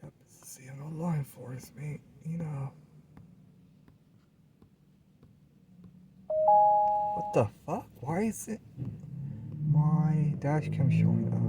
Yep, it's the no law enforcement, you know. What the fuck? Why is it my dash cam showing up?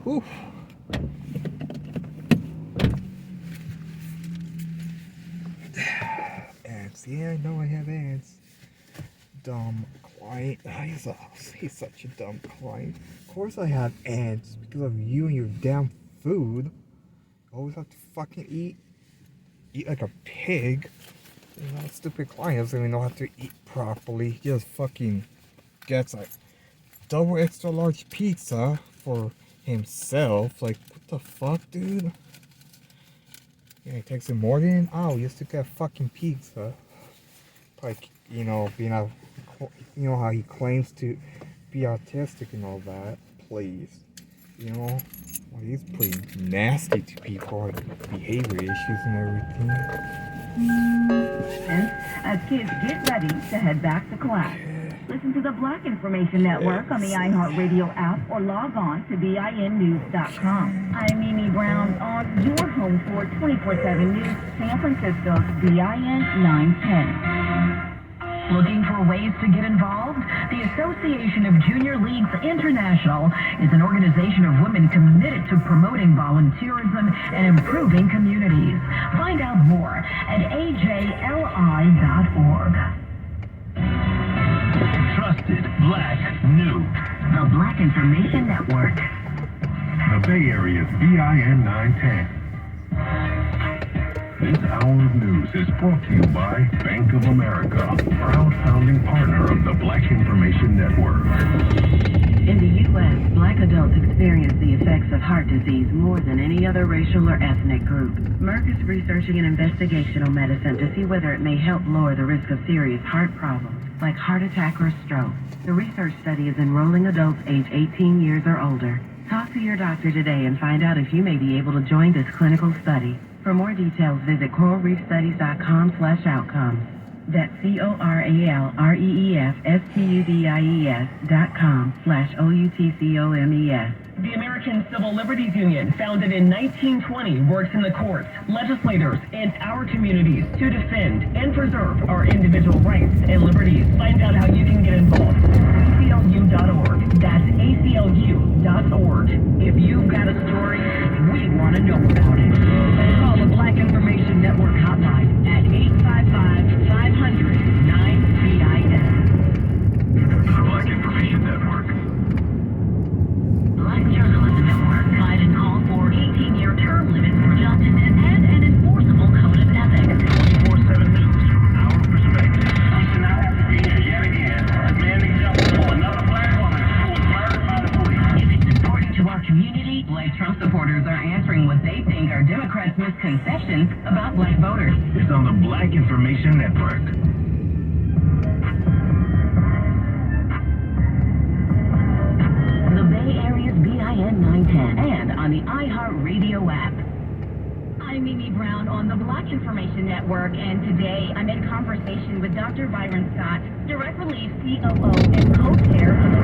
Whew. Ads. Yeah, I know I have ads. Dumb client. He's such a dumb client. Of course I have ads because of you and your damn food. I always have to fucking eat like a pig. You know, stupid client doesn't even know how to eat properly. He just fucking gets like double extra large pizza for himself. Like, what the fuck, dude? Yeah, he takes it more than just to get fucking pizza. Like, you know, being a, you know how he claims to be autistic and all that. Please, you know, well, he's pretty nasty to people, like behavior issues and everything. As kids get ready to head back to class. Listen to the Black Information Network on the iHeartRadio app or log on to BINnews.com. I'm Mimi Brown on your home for 24/7 news, San Francisco's BIN 910. Looking for ways to get involved? The Association of Junior Leagues International is an organization of women committed to promoting volunteerism and improving communities. Find out more at ajli.org. Trusted Black News. The Black Information Network. The Bay Area's BIN 910. This hour of news is brought to you by Bank of America, proud founding partner of the Black Information Network. In the U.S., Black adults experience the effects of heart disease more than any other racial or ethnic group. Merck is researching an investigational medicine to see whether it may help lower the risk of serious heart problems, like heart attack or stroke. The research study is enrolling adults age 18 years or older. Talk to your doctor today and find out if you may be able to join this clinical study. For more details, visit coralreefstudies.com/outcomes. That's coralreefstudies.com/outcomes. The American Civil Liberties Union, founded in 1920, works in the courts, legislators, and our communities to defend and preserve our individual rights and liberties. Find out how you can get involved. ACLU.org. That's ACLU.org. If you've got a story, we want to know about it. Call the Black Information Network hotline at 855-500-9BIS. The Black Information Network. Black Journalism Network guided call for 18-year term limits for justices and an enforceable code of ethics. 24/7 news from our perspective. We should not have to be here yet again, demanding justice for another black woman who was murdered by the police. If it's important to our community, Black Trump supporters are answering what they think are Democrats' misconceptions about Black voters. It's on the Black Information Network. The Bay Area's BIN 910 and on the iHeartRadio app. I'm Mimi Brown on the Black Information Network, and today I'm in conversation with Dr. Byron Scott, Direct Relief COO and co-chair of the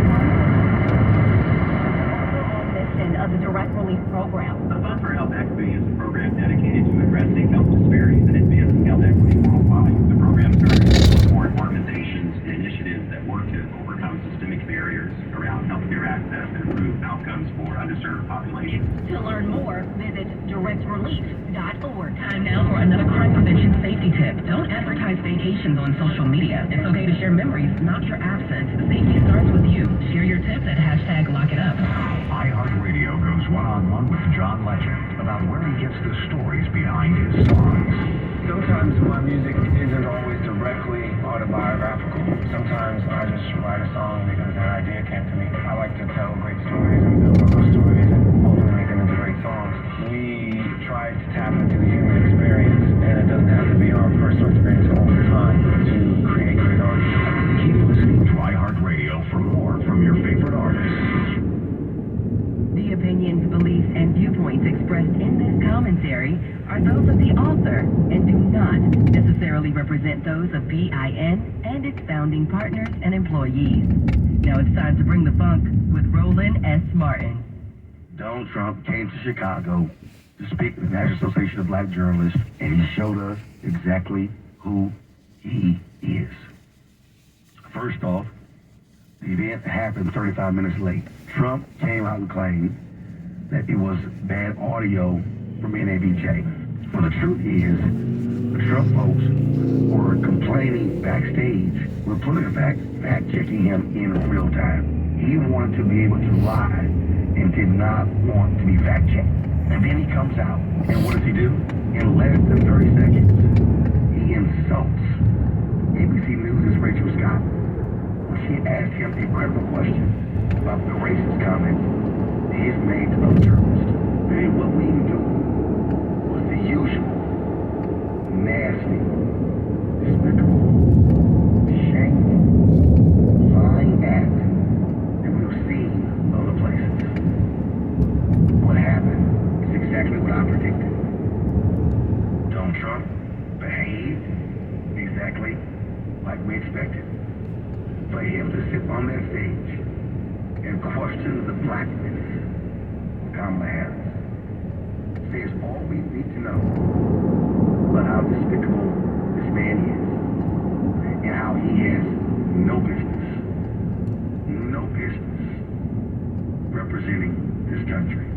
overall mission of the Direct Relief Program. The Fund for Health Equity is a program dedicated to addressing health disparities and advancing health equity worldwide. The program serves to support organizations and initiatives that work to overcome systemic barriers around healthcare access and improve outcomes for underserved populations. To learn more, visit directrelief.org. Time now for another crime prevention safety tip. Don't advertise vacations on social media. It's okay to share memories, not your absence. Safety starts with you. Share your tips at #LockItUp. iHeartRadio goes one-on-one with John Legend about where he gets the stories behind his songs. Sometimes my music isn't always directly autobiographical. Sometimes I just write a song because an idea came to me. I like to tell great stories and build on those stories and hopefully make them into great songs. We try to tap into the human experience, and it doesn't have to be our personal experience all the time to create great art. Keep listening to iHeartRadio for more from your favorite artists. The opinions, beliefs, and viewpoints expressed in this commentary are those of the author and do not necessarily represent those of BIN and its founding partners and employees. Now it's time to bring the funk with Roland S. Martin. Donald Trump came to Chicago to speak with the National Association of Black Journalists, and he showed us exactly who he is. First off, the event happened 35 minutes late. Trump came out and claimed that it was bad audio from NABJ. Well, the truth is, the Trump folks were complaining backstage with PolitiFact, fact-checking him in real time. He wanted to be able to lie and did not want to be fact-checked. And then he comes out, and what does he do? In less than 30 seconds, he insults ABC News' Rachel Scott when she asked him a critical question about the racist comments he's made to other journalists. And what we do was the usual nasty, despicable, shameful, lying act that we've seen other places. What happened is exactly what I predicted. Donald Trump behaved exactly like we expected. For him to sit on that stage and question the blackness of Kamala Harris says all we need to know about how despicable this man is and how he has no business representing this country.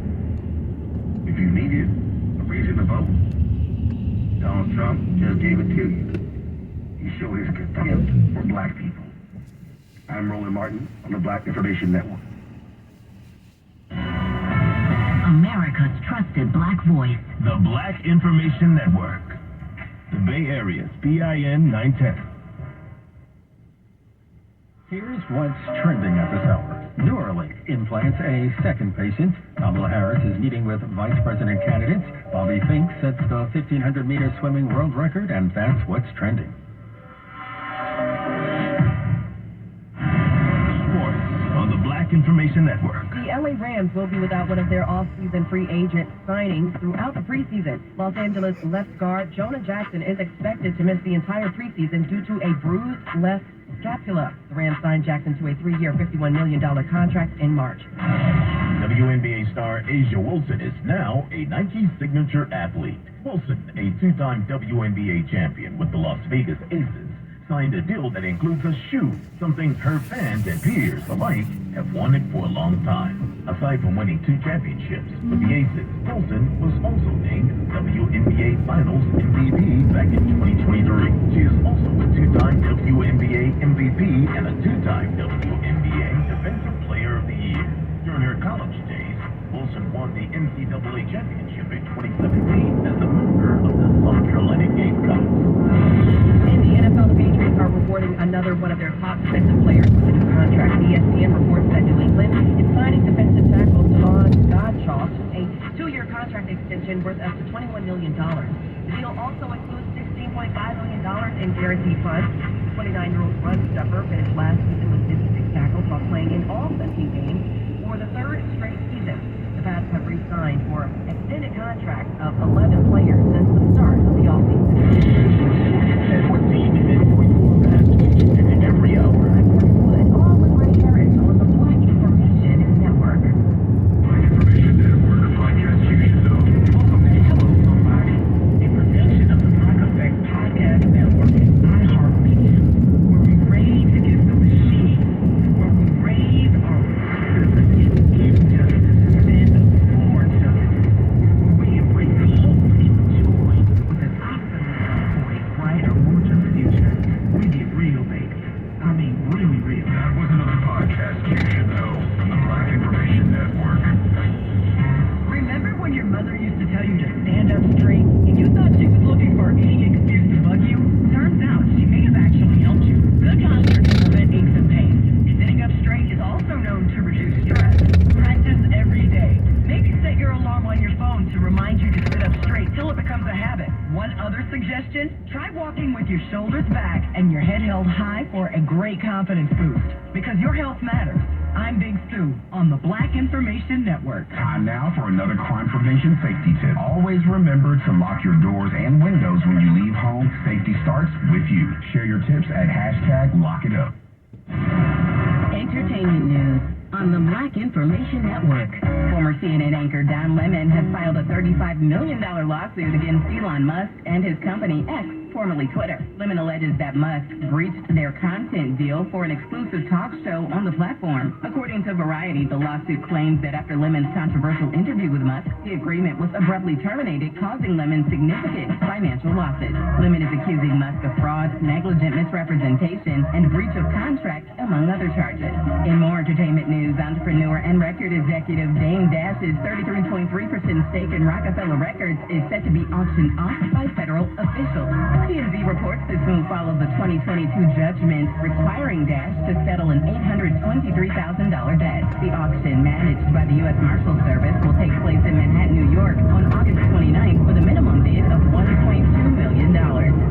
If you needed a reason to vote, Donald Trump just gave it to you. He showed his contempt for black people. I'm Roland Martin on the Black Information Network. America's trusted black voice. The Black Information Network. The Bay Area's BIN 910. Here's what's trending at this hour. Neuralink implants a second patient. Kamala Harris is meeting with vice president candidates. Bobby Fink sets the 1,500-meter swimming world record, and that's what's trending. Sports on the Black Information Network. The LA Rams will be without one of their off-season free agent signings throughout the preseason. Los Angeles left guard Jonah Jackson is expected to miss the entire preseason due to a bruised left scapula. The Rams signed Jackson to a 3-year, $51 million contract in March. WNBA star Asia Wilson is now a Nike signature athlete. Wilson, a two-time WNBA champion with the Las Vegas Aces, signed a deal that includes a shoe, something her fans and peers alike have wanted for a long time. Aside from winning 2 championships with the Aces, Wilson was also named WNBA Finals MVP back in 2023. She is also a 2-time WNBA MVP and a 2-time WNBA Defensive Player of the Year. During her college days, Wilson won the NCAA championship in 2017 as a member of the South Carolina Gamecocks. In the NFL, the Patriots are rewarding another one of their top defensive players with a new contract. ESPN reports that New England is signing defensive tackle Todd Gottschalk a 2-year contract extension worth up to $21 million. The deal also includes $16.5 million in guaranteed funds. 29-year-old run stuffer finished last season with 56 tackles while playing in all 17 games for the 3rd straight season. The Pats have re-signed for extended contracts of 11 players since the start of the offseason. And what team is in for your fast and every hour? I'm Wood, along with Ray Harris on the Black Information Network. Black Information Network podcast show. Welcome to Hello Somebody, a production of the Black Effect Podcast Network and iHeartRadio, where we rave against the machine, where we raise our voices against injustice, stand up for justice, where we embrace hope and joy with an optimism for a brighter, more just future. We get real, baby. I mean, really real. That was another podcast you should know from the Black Information Network. Remember when your mother used to tell you to stand up straight and you thought she was looking for any excuse to bug you? Turns out she may have actually helped you. Good posture can prevent aches and pains. Sitting up straight is also known to reduce stress. Practice every day. Maybe set your alarm on your phone to remind you to sit up straight till it becomes a habit. One other suggestion, try walking with your shoulders back and your head held high for a great confidence boost. Because your health matters. I'm Big Stu on the Black Information Network. Time now for another crime prevention safety tip. Always remember to lock your doors and windows when you leave home. Safety starts with you. Share your tips at #LockItUp. Entertainment news on the Black Information Network. Former CNN anchor Don Lemon has filed a $35 million lawsuit against Elon Musk and his company X formerly Twitter. Lemon alleges that Musk breached their content deal for an exclusive talk show on the platform. According to Variety, the lawsuit claims that after Lemon's controversial interview with Musk, the agreement was abruptly terminated, causing Lemon significant financial losses. Lemon is accusing Musk of fraud, negligent misrepresentation, and breach of contract, among other charges. In more entertainment news, entrepreneur and record executive Dame Dash's 33.3% stake in Rockefeller Records is set to be auctioned off by federal officials. TMZ reports this move follows the 2022 judgment requiring Dash to settle an $823,000 debt. The auction, managed by the U.S. Marshals Service, will take place in Manhattan, New York on August 29th with a minimum bid of $1.2 million.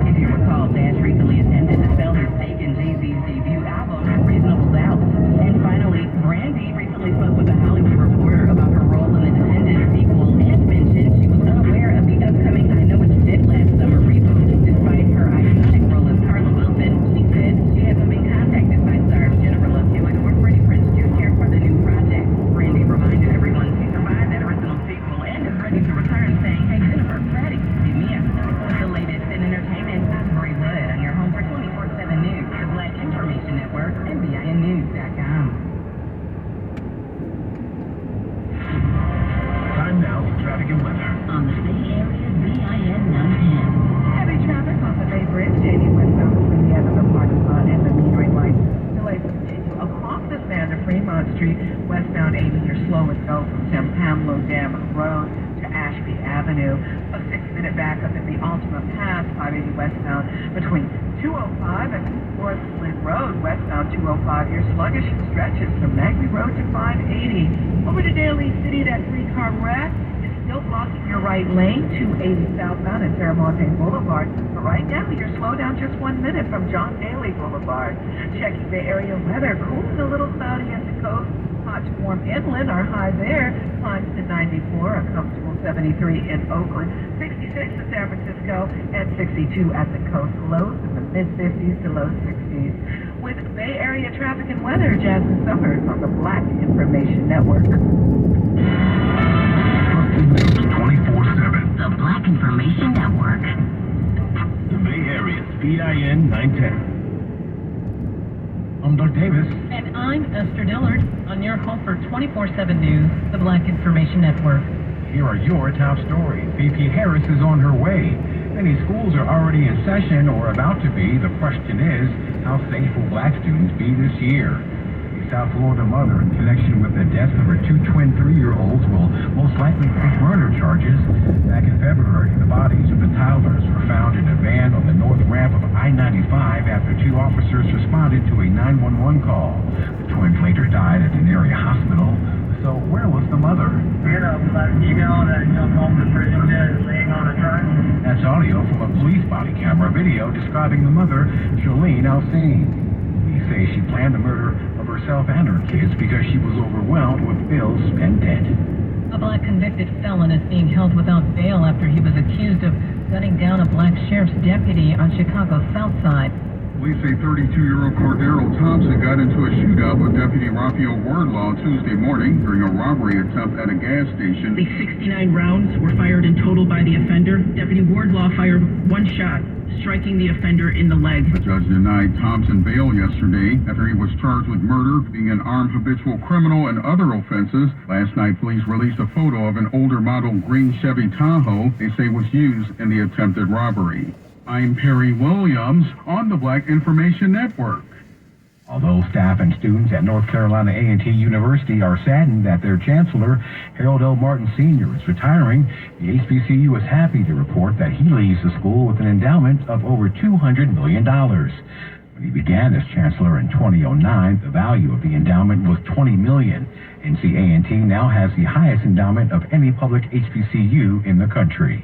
If you recall, Dash recently attempted to sell his stake in Jay-Z's debut album, Reasonable Doubt. And finally, Brandy recently spoke with a Hollywood Reporter about her role in the Descendants sequel and mentioned she was unaware of the upcoming I Know What You Did Last Summer reboot. Despite her iconic role as Carla Wilson, she said she hasn't been contacted by stars Jennifer Love Hewitt or Freddie Prinze Jr. for the new project. Brandy reminded everyone she survived that original sequel and is ready to return, saying, "Hey Jennifer, Freddie, beat me up." With the latest in entertainment, I'm Brie Wood on your home for 24/7 News, the Black Information Network, MBytes.com. Time now for traffic and weather. On the Bay Area's BIN 910. Heavy traffic on the Bay Bridge, JD westbound between the end of the parking lot and the metering light. Delays continue across the span to Fremont Street, westbound 80. You're slow and go from Tim Pamelo Dam Road to Ashby Avenue. A 6-minute backup in the Altima Pass, 580 westbound between 205 and North Lynn Road, westbound 205. Your sluggish stretches from Magby Road to 580. Over to Daly City, that 3-car wreck is still blocking your right lane, 280 southbound at Terramonte Boulevard. But right now, you're slowed down just 1 minute from John Daly Boulevard. Checking the area weather, cool and a little cloudy at the coast. Hot to warm inland, our high there climbs to 94, a comfortable 73 in Oakland, 66 in San Francisco, and 62 at the coast. Lows in the mid-50s to low 60s. With Bay Area traffic and weather, Jasmine Summers on the Black Information Network. News 24/7. The Black Information Network. The Bay Area's BIN 910. I'm Doug Davis. And I'm Esther Dillard on your home for 24/7 News, the Black Information Network. Here are your top stories. VP Harris is on her way. Many schools are already in session or about to be. The question is, how safe will black students be this year? A South Florida mother in connection with the death of her 2 twin 3-year-olds will most likely face murder charges. Back in February, the bodies of the toddlers were found in a van on the north ramp of I-95 after 2 officers responded to a 911 call. The twins later died at an area hospital. So where was the mother? You know, like you know, that jump home to prison just laying on a truck. That's audio from a police body camera video describing the mother, Jolene Alcine. Police say she planned the murder of herself and her kids because she was overwhelmed with bills and debt. A black convicted felon is being held without bail after he was accused of gunning down a black sheriff's deputy on Chicago's South Side. Police say 32-year-old Cordero Thompson got into a shootout with Deputy Raphael Wardlaw Tuesday morning during a robbery attempt at a gas station. 69 rounds were fired in total by the offender. Deputy Wardlaw fired 1 shot, striking the offender in the leg. The judge denied Thompson bail yesterday after he was charged with murder, being an armed habitual criminal, and other offenses. Last night, police released a photo of an older model green Chevy Tahoe they say was used in the attempted robbery. I'm Perry Williams on the Black Information Network. Although staff and students at North Carolina A&T University are saddened that their chancellor, Harold L. Martin Sr., is retiring, the HBCU is happy to report that he leaves the school with an endowment of over $200 million. When he began as chancellor in 2009, the value of the endowment was $20 million. NC A&T now has the highest endowment of any public HBCU in the country.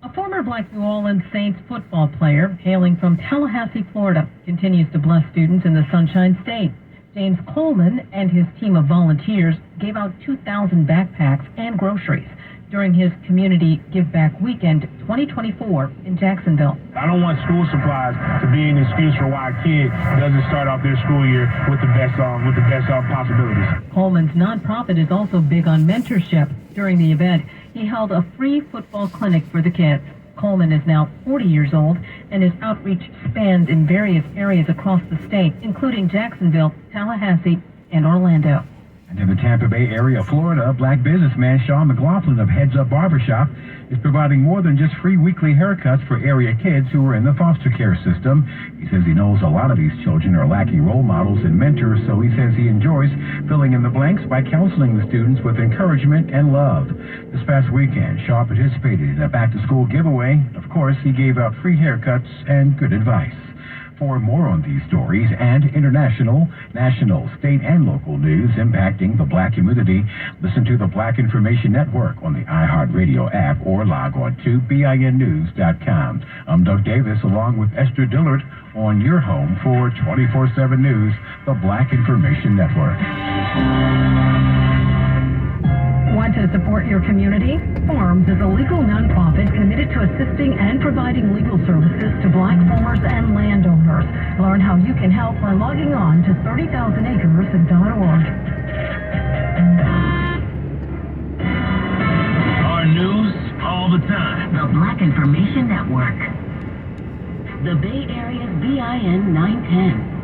A former black New Orleans Saints football player hailing from Tallahassee, Florida, continues to bless students in the Sunshine State. James Coleman and his team of volunteers gave out 2,000 backpacks and groceries during his Community Give Back Weekend 2024 in Jacksonville. I don't want school supplies to be an excuse for why a kid doesn't start off their school year with the best possibilities. Coleman's nonprofit is also big on mentorship. During the event, he held a free football clinic for the kids. Coleman is now 40 years old, and his outreach spans in various areas across the state, including Jacksonville, Tallahassee, and Orlando. And in the Tampa Bay area of Florida, black businessman Sean McLaughlin of Heads Up Barbershop is providing more than just free weekly haircuts for area kids who are in the foster care system. He says he knows a lot of these children are lacking role models and mentors, so he says he enjoys filling in the blanks by counseling the students with encouragement and love. This past weekend, Shaw participated in a back-to-school giveaway. Of course, he gave out free haircuts and good advice. For more on these stories and international, national, state, and local news impacting the black community, listen to the Black Information Network on the iHeartRadio app or log on to BINnews.com. I'm Doug Davis along with Esther Dillard on your home for 24/7 News, the Black Information Network. Want to support your community? Farms is a legal nonprofit committed to assisting and providing legal services to black farmers and landowners. Learn how you can help by logging on to 30,000acres.org. Our news all the time. The Black Information Network. The Bay Area's BIN 910.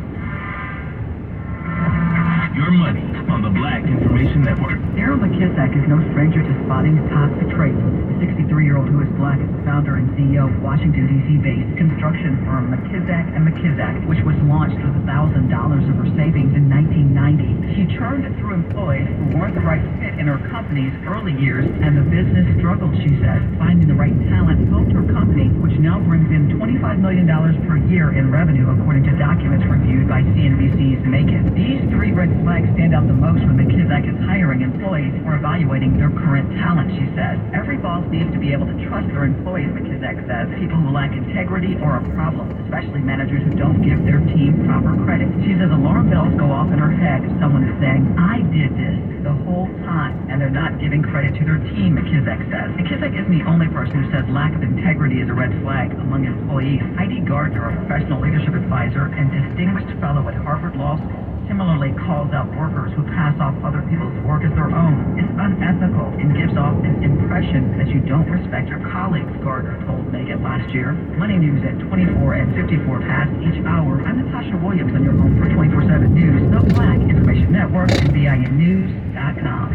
Your money on the Black Information Network. Daryl McKissick is no stranger to spotting toxic traits. The 63-year-old who is black is the founder and CEO of Washington, D.C.-based construction firm McKissick & McKissick, which was launched with $1,000 of her savings in 1990. She churned through employees who weren't the right fit in her company's early years, and the business struggled, she said. Finding the right talent helped her company, which now brings in $25 million per year in revenue, according to documents reviewed by CNBC's Make It. These three red flags stand out the most when McKissick is hiring employees or evaluating their current talent, she says. Every boss needs to be able to trust their employees, McKissick says. People who lack integrity are a problem, especially managers who don't give their team proper credit. She says alarm bells go off in her head if someone is saying, I did this the whole time, and they're not giving credit to their team, McKissick says. McKissick isn't the only person who says lack of integrity is a red flag among employees. Heidi Gardner, a professional leadership advisor and distinguished fellow at Harvard Law School, similarly calls out workers who pass off other people's work as their own. It's unethical and gives off an impression that you don't respect your colleagues, Gardner told Make It last year. Money News at 24 and 54 past each hour. I'm Natasha Williams on your home for 24/7 News, the Black Information Network, and BINnews.com.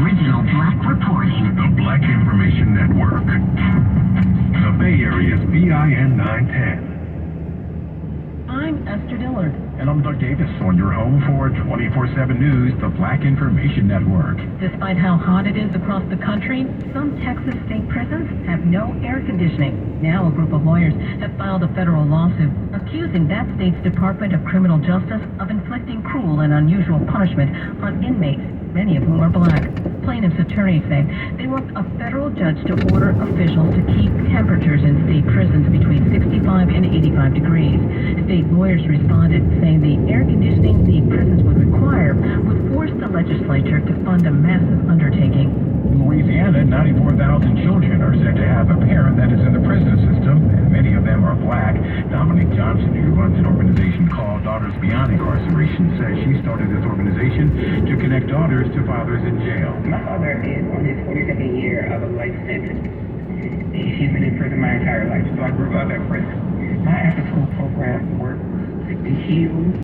Original Black reporting. The Black Information Network. The Bay Area's BIN 910. I'm Esther Dillard. And I'm Doug Davis on your home for 24/7 News, the Black Information Network. Despite how hot it is across the country, some Texas state prisons have no air conditioning. Now a group of lawyers have filed a federal lawsuit accusing that state's Department of Criminal Justice of inflicting cruel and unusual punishment on inmates, many of whom are black. Plaintiffs' attorneys say they want a federal judge to order officials to keep temperatures in state prisons between 65 and 85 degrees. State lawyers responded, saying the air conditioning the prisons would require would force the legislature to fund a massive undertaking. In Louisiana, 94,000 children are said to have a parent that is in the prison system, and many of them are black. Dominique Johnson, who runs an organization called Daughters Beyond Incarceration, says she started this organization to connect daughters to fathers in jail. My father is on his 42nd year of a life sentence. He's been in prison my entire life, so I grew up at prison. My after-school program works to heal